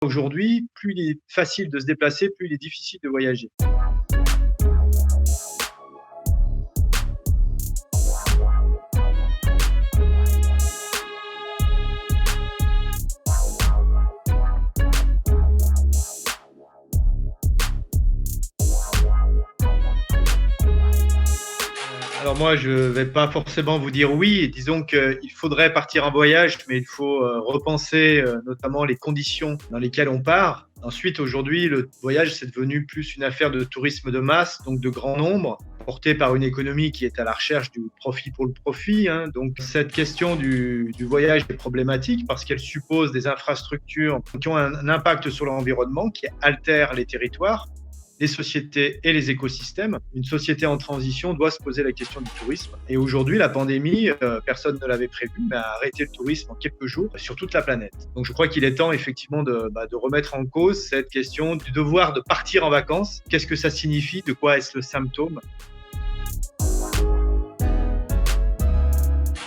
Aujourd'hui, plus il est facile de se déplacer, plus il est difficile de voyager. Alors moi, je vais pas forcément vous dire oui. Disons qu'il faudrait partir en voyage, mais il faut repenser notamment les conditions dans lesquelles on part. Ensuite, aujourd'hui, le voyage, c'est devenu plus une affaire de tourisme de masse, donc de grand nombre, porté par une économie qui est à la recherche du profit pour le profit, hein. Donc cette question du voyage est problématique parce qu'elle suppose des infrastructures qui ont un impact sur l'environnement, qui altèrent les territoires, les sociétés et les écosystèmes. Une société en transition doit se poser la question du tourisme. Et aujourd'hui, la pandémie, personne ne l'avait prévu, mais a arrêté le tourisme en quelques jours sur toute la planète. Donc je crois qu'il est temps effectivement de remettre en cause cette question du devoir de partir en vacances. Qu'est-ce que ça signifie? De quoi est-ce le symptôme?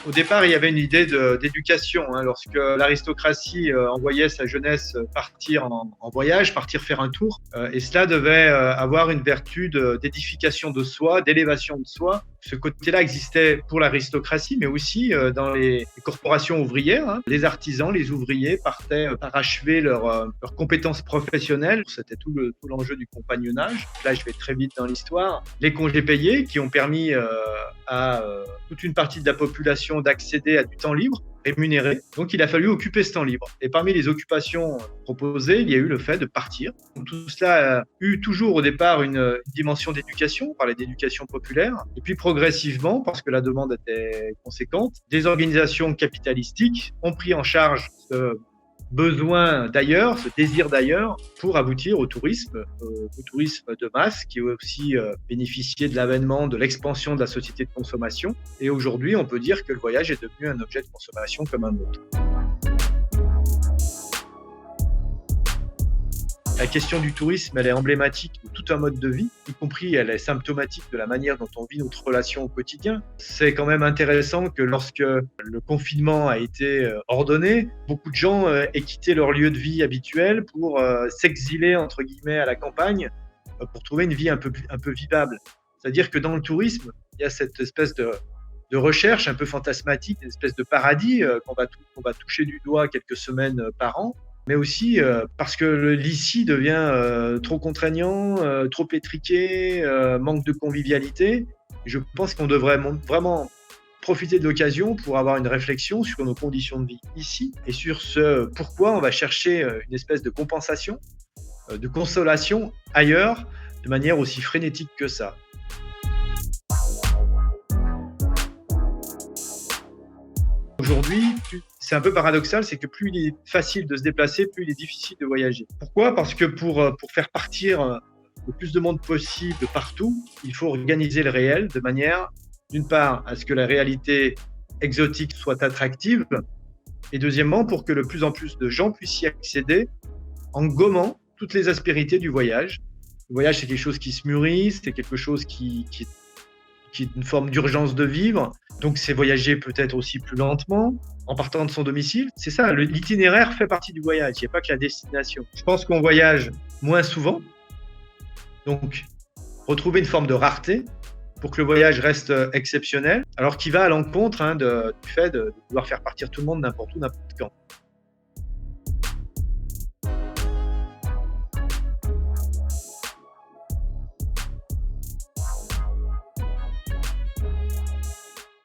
Au départ, il y avait une idée d'éducation, hein, lorsque l'aristocratie envoyait sa jeunesse partir en voyage, partir faire un tour. Et cela devait avoir une vertu d'édification de soi, d'élévation de soi. Ce côté-là existait pour l'aristocratie, mais aussi dans les corporations ouvrières, hein. Les artisans, les ouvriers partaient parachever leurs compétences professionnelles. C'était tout l'enjeu du compagnonnage. Là, je vais très vite dans l'histoire. Les congés payés qui ont permis à toute une partie de la population d'accéder à du temps libre rémunéré. Donc, il a fallu occuper ce temps libre. Et parmi les occupations proposées, il y a eu le fait de partir. Donc, tout cela a eu toujours au départ une dimension d'éducation, on parlait d'éducation populaire. Et puis progressivement, parce que la demande était conséquente, des organisations capitalistiques ont pris en charge ce besoin d'ailleurs, ce désir d'ailleurs, pour aboutir au tourisme de masse, qui a aussi bénéficié de l'avènement, de l'expansion de la société de consommation. Et aujourd'hui, on peut dire que le voyage est devenu un objet de consommation comme un autre. La question du tourisme, elle est emblématique de tout un mode de vie, y compris elle est symptomatique de la manière dont on vit notre relation au quotidien. C'est quand même intéressant que lorsque le confinement a été ordonné, beaucoup de gens aient quitté leur lieu de vie habituel pour s'exiler entre guillemets à la campagne pour trouver une vie un peu vivable. C'est-à-dire que dans le tourisme, il y a cette espèce de recherche un peu fantasmatique, une espèce de paradis qu'on va toucher du doigt quelques semaines par an, mais aussi parce que l'ici devient trop contraignant, trop étriqué, manque de convivialité. Je pense qu'on devrait vraiment profiter de l'occasion pour avoir une réflexion sur nos conditions de vie ici et sur ce pourquoi on va chercher une espèce de compensation, de consolation ailleurs, de manière aussi frénétique que ça. Aujourd'hui, c'est un peu paradoxal, c'est que plus il est facile de se déplacer, plus il est difficile de voyager. Pourquoi? Parce que pour faire partir le plus de monde possible de partout, il faut organiser le réel de manière, d'une part, à ce que la réalité exotique soit attractive, et deuxièmement, pour que de plus en plus de gens puissent y accéder en gommant toutes les aspérités du voyage. Le voyage, c'est quelque chose qui se mûrit, c'est quelque chose qui est une forme d'urgence de vivre. Donc, c'est voyager peut-être aussi plus lentement, en partant de son domicile. C'est ça, l'itinéraire fait partie du voyage, il n'y a pas que la destination. Je pense qu'on voyage moins souvent, donc retrouver une forme de rareté pour que le voyage reste exceptionnel, alors qu'il va à l'encontre du fait de vouloir faire partir tout le monde n'importe où, n'importe quand.